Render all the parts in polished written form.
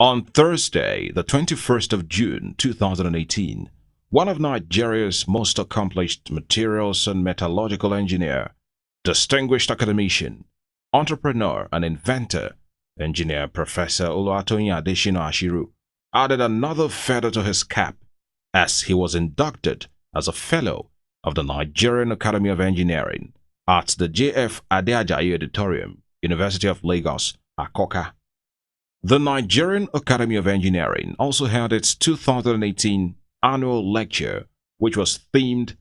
On Thursday, the 21st of June 2018, one of Nigeria's most accomplished materials and metallurgical engineer, distinguished academician, entrepreneur and inventor, engineer Professor Toyin Ashiru, added another feather to his cap as he was inducted as a fellow of the Nigerian Academy of Engineering at the J.F. Adeajayi Auditorium, University of Lagos, Akoka. The Nigerian Academy of Engineering also held its 2018 annual lecture, which was themed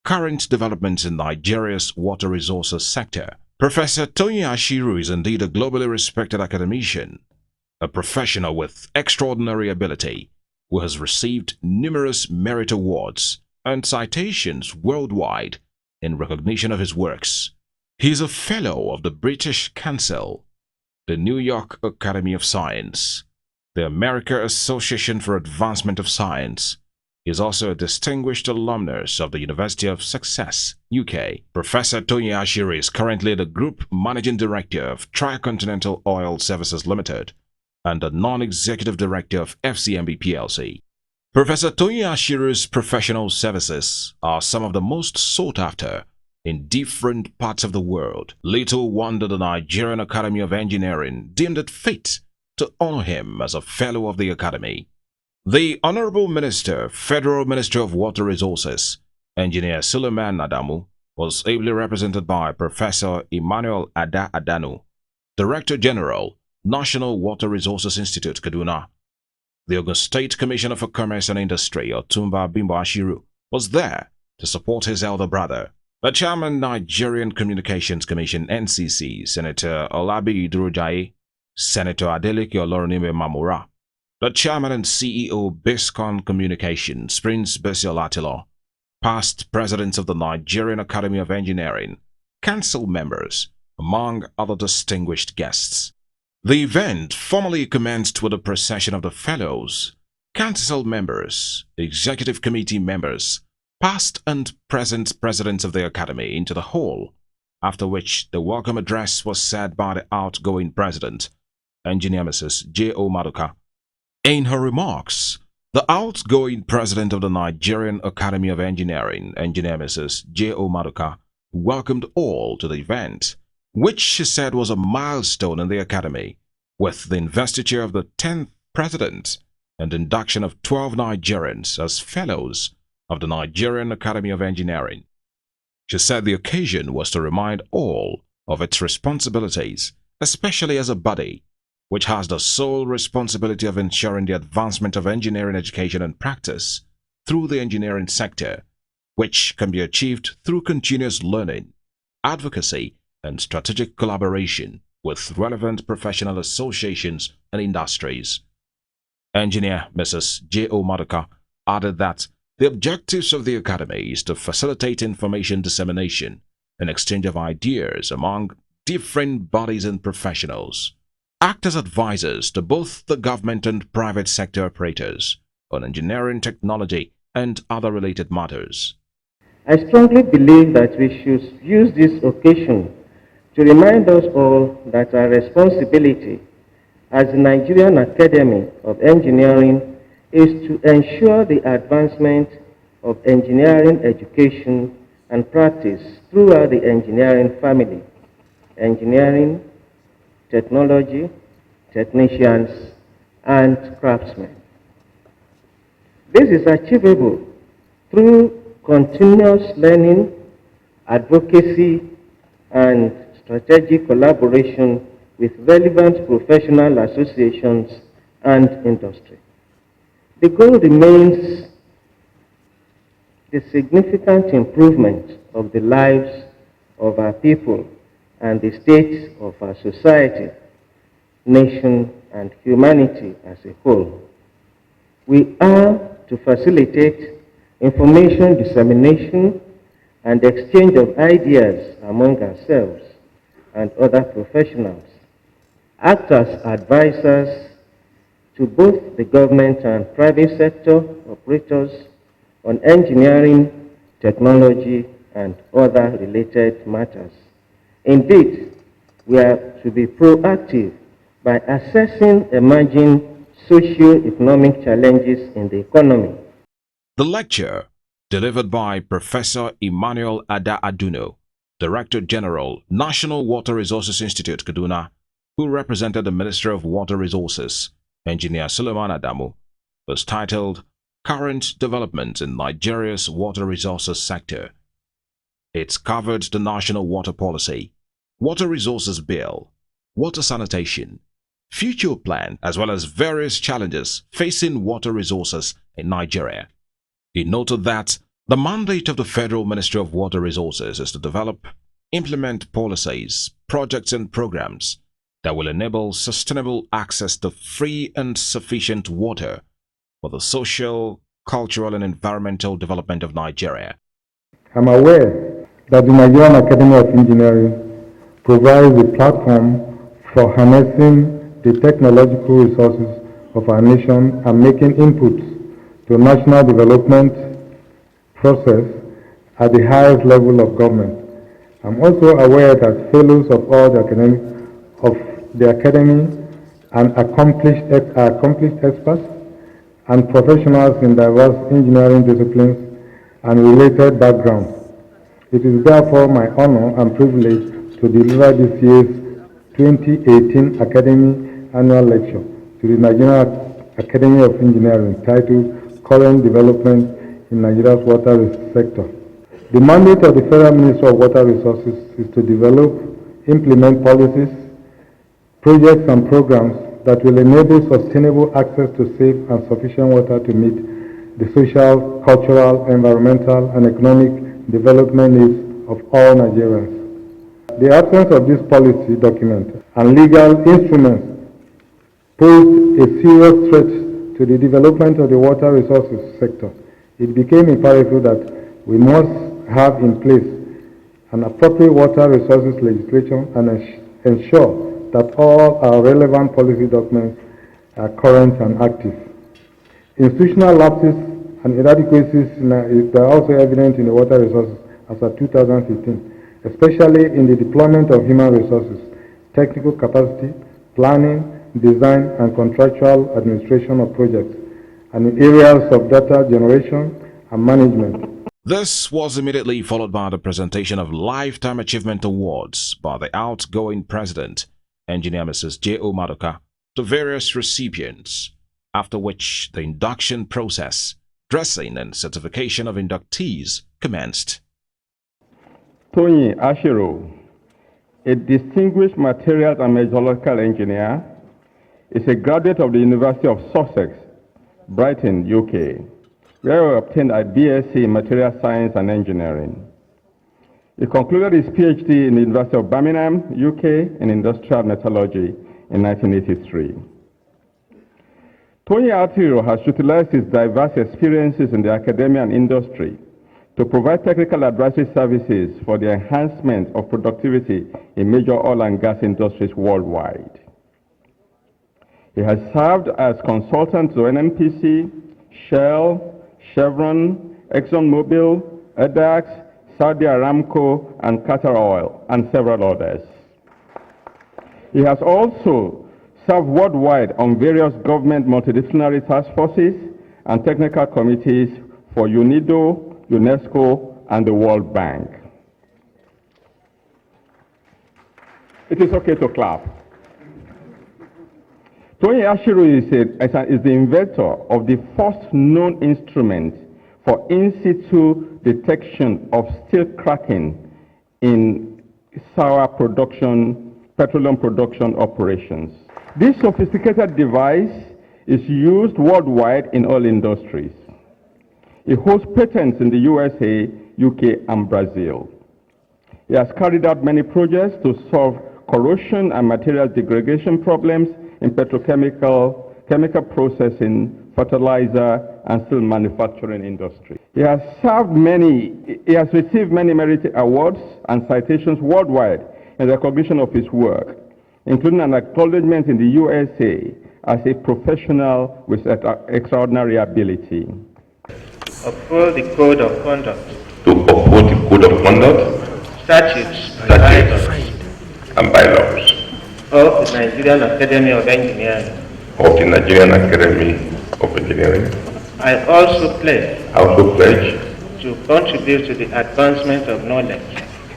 Current Developments in Nigeria's Water Resources Sector. Professor Toyin Ashiru is indeed a globally respected academician, a professional with extraordinary ability, who has received numerous merit awards and citations worldwide in recognition of his works. He is a fellow of the British Council, the New York Academy of Science, the American Association for Advancement of Science. He is also a distinguished alumnus of the University of Sussex, UK. Professor Toyin Ashiru is currently the Group Managing Director of Tricontinental Oil Services Limited and the Non-Executive Director of FCMB PLC. Professor Toyin Ashiru's professional services are some of the most sought after in different parts of the world. Little wonder the Nigerian Academy of Engineering deemed it fit to honor him as a fellow of the Academy. The Honorable Minister, Federal Ministry of Water Resources, Engineer Suleiman Adamu, was ably represented by Professor Emmanuel Ada Adanu, Director General, National Water Resources Institute, Kaduna. The Ogun State Commissioner for Commerce and Industry, Otumba Bimbo Ashiru, was there to support his elder brother. The Chairman, Nigerian Communications Commission, NCC, Senator Olabi Idurujai, Senator Adeleke Olorunime Mamura, the Chairman and CEO, Biscon Communications, Prince Bessel Atilo, past presidents of the Nigerian Academy of Engineering, council members, among other distinguished guests. The event formally commenced with a procession of the fellows, council members, executive committee members, past and present presidents of the Academy into the hall, after which the welcome address was said by the outgoing president, Engineer Mrs. J.O. Maduka. In her remarks, the outgoing president of the Nigerian Academy of Engineering, Engineer Mrs. J.O. Maduka, welcomed all to the event, which she said was a milestone in the Academy, with the investiture of the 10th president and induction of 12 Nigerians as fellows of the Nigerian Academy of Engineering. She said the occasion was to remind all of its responsibilities, especially as a body which has the sole responsibility of ensuring the advancement of engineering education and practice through the engineering sector, which can be achieved through continuous learning, advocacy, and strategic collaboration with relevant professional associations and industries. Engineer Mrs. J.O. Maduka added that the objectives of the Academy is to facilitate information dissemination and exchange of ideas among different bodies and professionals, act as advisors to both the government and private sector operators on engineering technology and other related matters. I strongly believe that we should use this occasion to remind us all that our responsibility as the Nigerian Academy of Engineering is to ensure the advancement of engineering education and practice throughout the engineering family, engineering, technology, technicians, and craftsmen. This is achievable through continuous learning, advocacy, and strategic collaboration with relevant professional associations and industry. The goal remains the significant improvement of the lives of our people and the state of our society, nation, and humanity as a whole. We are to facilitate information dissemination and exchange of ideas among ourselves and other professionals, act as advisors to both the government and private sector operators on engineering, technology, and other related matters. Indeed, we are to be proactive by assessing emerging socio-economic challenges in the economy. The lecture, delivered by Professor Emmanuel Ada Aduno, Director General, National Water Resources Institute, Kaduna, who represented the Minister of Water Resources, Engineer Suleiman Adamu, was titled Current Developments in Nigeria's Water Resources Sector. It covered the National Water Policy, Water Resources Bill, water sanitation, future plan, as well as various challenges facing water resources in Nigeria. He noted that the mandate of the Federal Ministry of Water Resources is to develop, implement policies, projects and programs that will enable sustainable access to free and sufficient water for the social, cultural and environmental development of Nigeria. I'm aware that the Nigerian Academy of Engineering provides a platform for harnessing the technological resources of our nation and making inputs to national development process at the highest level of government. I'm also aware that fellows of all the academy and accomplished experts and professionals in diverse engineering disciplines and related backgrounds. It is therefore my honor and privilege to deliver this year's 2018 Academy Annual Lecture to the Nigerian Academy of Engineering titled Current Development in Nigeria's Water Sector. The mandate of the Federal Ministry of Water Resources is to develop, implement policies, projects and programs that will enable sustainable access to safe and sufficient water to meet the social, cultural, environmental and economic development needs of all Nigerians. The absence of this policy document and legal instruments posed a serious threat to the development of the water resources sector. It became imperative that we must have in place an appropriate water resources legislation and ensure that all our relevant policy documents are current and active. Institutional lapses and inadequacies are also evident in the water resources as of 2015, especially in the deployment of human resources, technical capacity, planning, design and contractual administration of projects, and in areas of data generation and management. This was immediately followed by the presentation of Lifetime Achievement Awards by the outgoing President, Engineer Mrs. J.O. Madoka, to various recipients, after which the induction process, dressing and certification of inductees commenced. Toyin Ashiru, a distinguished materials and metallurgical engineer, is a graduate of the University of Sussex, Brighton, UK, where he obtained a BSc in Material Science and Engineering. He concluded his PhD in the University of Birmingham, UK, in Industrial Metallurgy in 1983. Toyin Ashiru has utilized his diverse experiences in the academia and industry to provide technical advisory services for the enhancement of productivity in major oil and gas industries worldwide. He has served as consultant to NNPC, Shell, Chevron, ExxonMobil, EDAX, Saudi Aramco, and Qatar Oil, and several others. He has also served worldwide on various government multidisciplinary task forces and technical committees for UNIDO, UNESCO, and the World Bank. It is okay to clap. Toyin Ashiru is the inventor of the first known instrument for in situ detection of steel cracking in sour production, petroleum production operations. This sophisticated device is used worldwide in all industries. It holds patents in the USA, UK, and Brazil. He has carried out many projects to solve corrosion and material degradation problems in petrochemical, chemical processing, fertilizer, and steel manufacturing industry. He has received many merit awards and citations worldwide in recognition of his work, including an acknowledgement in the USA as a professional with extraordinary ability. Uphold the code of conduct. To uphold the code of conduct, Statutes and bylaws of the Nigerian Academy of Engineering of the Nigerian Academy of Engineering. I also pledge I also pledge to contribute to the advancement of knowledge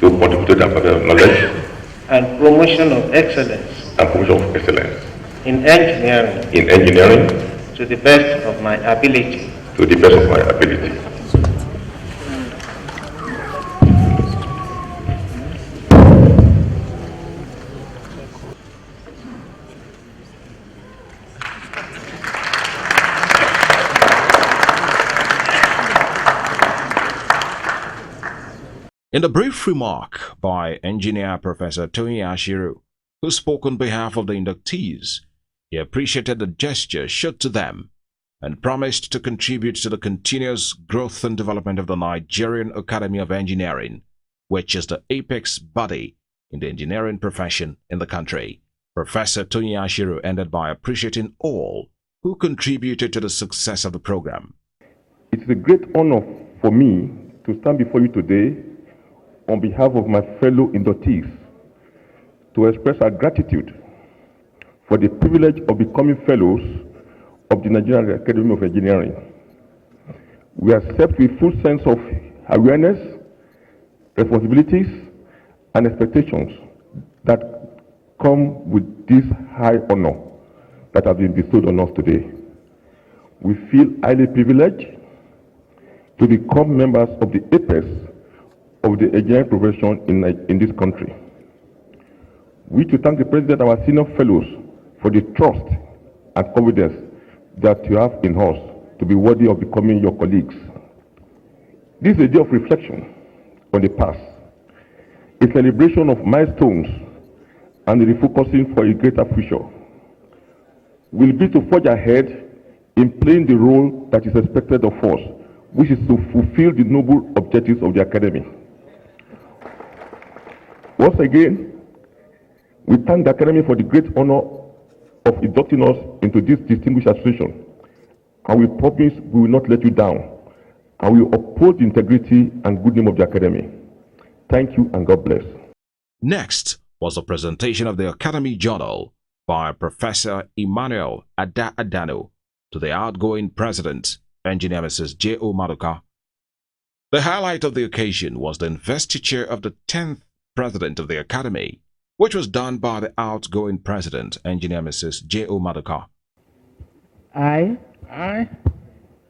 to contribute to the advancement of knowledge and promotion of excellence and promotion of excellence in engineering to the best of my ability. to the best of my ability. In the brief remark by Engineer Professor Toyin Ashiru, who spoke on behalf of the inductees, he appreciated the gesture showed to them and promised to contribute to the continuous growth and development of the Nigerian Academy of Engineering, which is the apex body in the engineering profession in the country. Professor Toyin Ashiru ended by appreciating all who contributed to the success of the program. It is a great honor for me to stand before you today on behalf of my fellow inductees to express our gratitude for the privilege of becoming fellows of the Nigerian Academy of Engineering. We accept with full sense of awareness, responsibilities, and expectations that come with this high honor that has been bestowed on us today. We feel highly privileged to become members of the apex of the engineering profession in this country. We to thank the President and our senior fellows for the trust and confidence that you have in us to be worthy of becoming your colleagues. This is a day of reflection on the past, a celebration of milestones, and a refocusing for a greater future. Will be to forge ahead in playing the role that is expected of us, which is to fulfill the noble objectives of the Academy. Once again, we thank the Academy for the great honor of inducting us into this distinguished association, and we promise we will not let you down, and we will uphold the integrity and good name of the Academy. Thank you, and God bless. Next was the presentation of the Academy Journal by Professor Emmanuel Adano to the outgoing President, Engineer Mrs. J.O. Maduka. The highlight of the occasion was the investiture of the 10th President of the Academy, which was done by the outgoing President, Engineer Mrs. J.O. Maduka. I,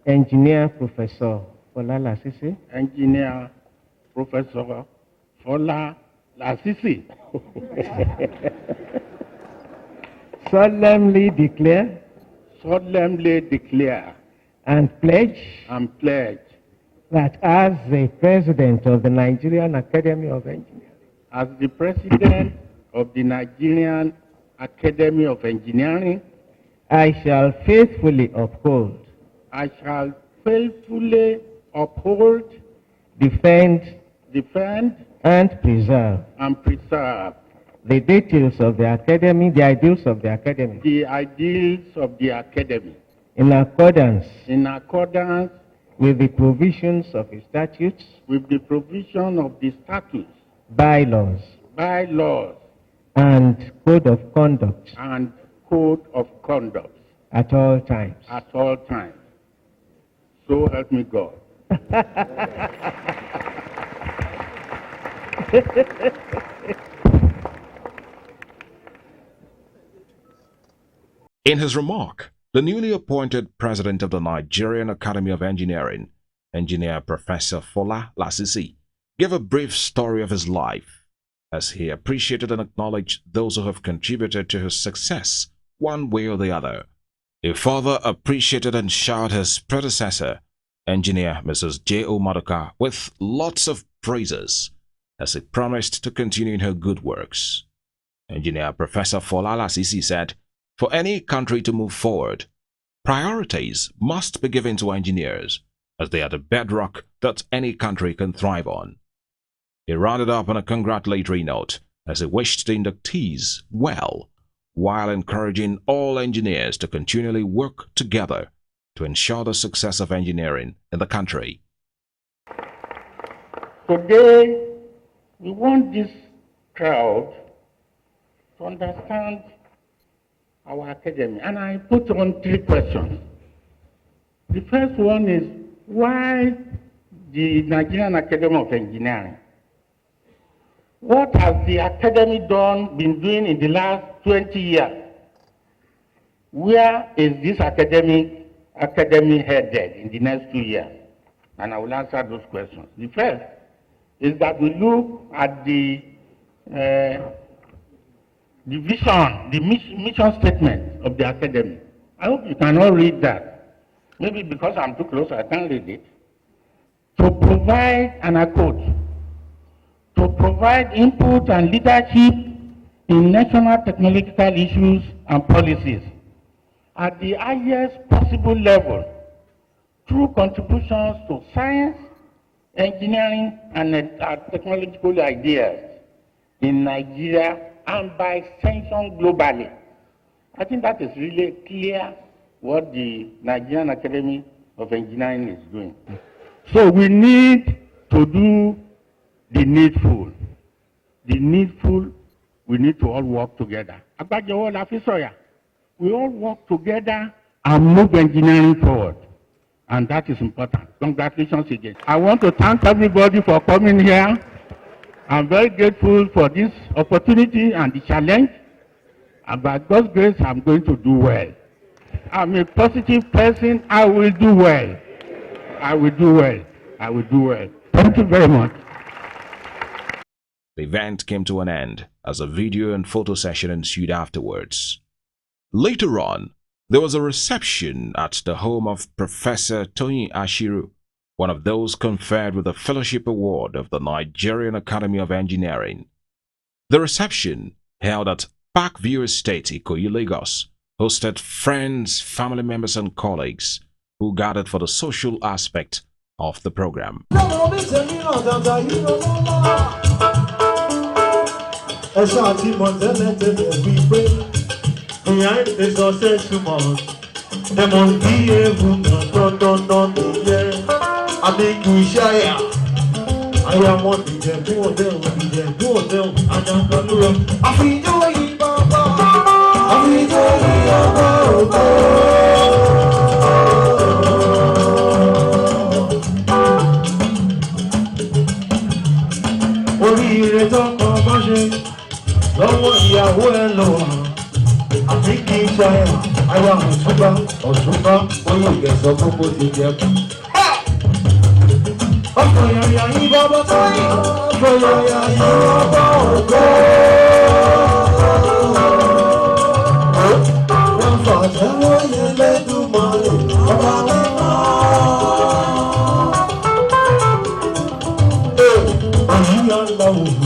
Engineer Professor Fola Lasisi, Engineer Professor Fola Lasisi, solemnly declare and pledge that as the President of the Nigerian Academy of Engineering, as the President of the Nigerian Academy of Engineering, I shall faithfully uphold, defend, and preserve the details of the Academy, the ideals of the Academy, in accordance with the provisions of the statutes, bylaws, and code of conduct at all times. So help me God. In his remark, the newly appointed President of the Nigerian Academy of Engineering, Engineer Professor Fola Lasisi, gave a brief story of his life, as he appreciated and acknowledged those who have contributed to his success one way or the other. He further appreciated and showered his predecessor, Engineer Mrs. J.O. Maduka, with lots of praises, as he promised to continue in her good works. Engineer Professor Fola Lasisi said, for any country to move forward, priorities must be given to engineers, as they are the bedrock that any country can thrive on. He rounded up on a congratulatory note as he wished the inductees well, while encouraging all engineers to continually work together to ensure the success of engineering in the country. Today, we want this crowd to understand our academy, and I put on 3 questions. The first one is, why the Nigerian Academy of Engineering? What has the academy been doing in the last 20 years? Where is this academy headed in the next 2 years? And I will answer those questions. The first is that we look at the vision, the mission statement of the academy. I hope you can all read that. Maybe because I'm too close, I can't read it. To provide, and I quote, to provide input and leadership in national technological issues and policies at the highest possible level through contributions to science, engineering, and technological ideas in Nigeria and by extension globally. I think that is really clear what the Nigerian Academy of Engineering is doing. So we need to do the needful. The needful, we need to all work together. We all work together and move engineering forward. And that is important. Congratulations again. I want to thank everybody for coming here. I'm very grateful for this opportunity and the challenge. And by God's grace, I'm going to do well. I'm a positive person. I will do well. I will do well. I will do well. Thank you very much. The event came to an end as a video and photo session ensued afterwards. Later on, there was a reception at the home of Professor Toyin Ashiru, one of those conferred with the Fellowship Award of the Nigerian Academy of Engineering. The reception, held at Parkview Estate, Ikoyi, Lagos, hosted friends, family members, and colleagues who gathered for the social aspect of the program. Behind the success there must be a woman, I make you shy. I am one of them, I am going to I feel joy, Baba. I feel joy, Baba. Oríire tó kọ́ bọ́ ṣe lọ́wọ́ ìyàwó ẹ lọ́wọ́. Àfi kì í ṣe àyà ọ̀túnbá olùgẹ̀sọ gbogbo ti jẹ kú. Ọkọ̀ yàyà yìí bàbá Tóyìn, ọkọ̀ yàyà yìí bàbá ògo. Wọ́n fà tẹ́wọ́ yẹn lẹ́dùnmọ́lẹ̀ ọba mímọ́. Àyíyá ńlá òwú.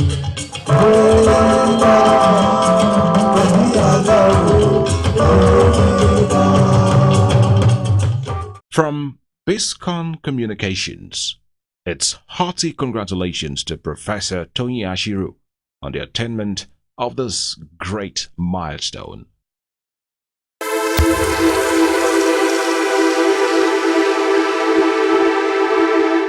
From BISCON Communications, it's hearty congratulations to Professor Toyin Ashiru on the attainment of this great milestone.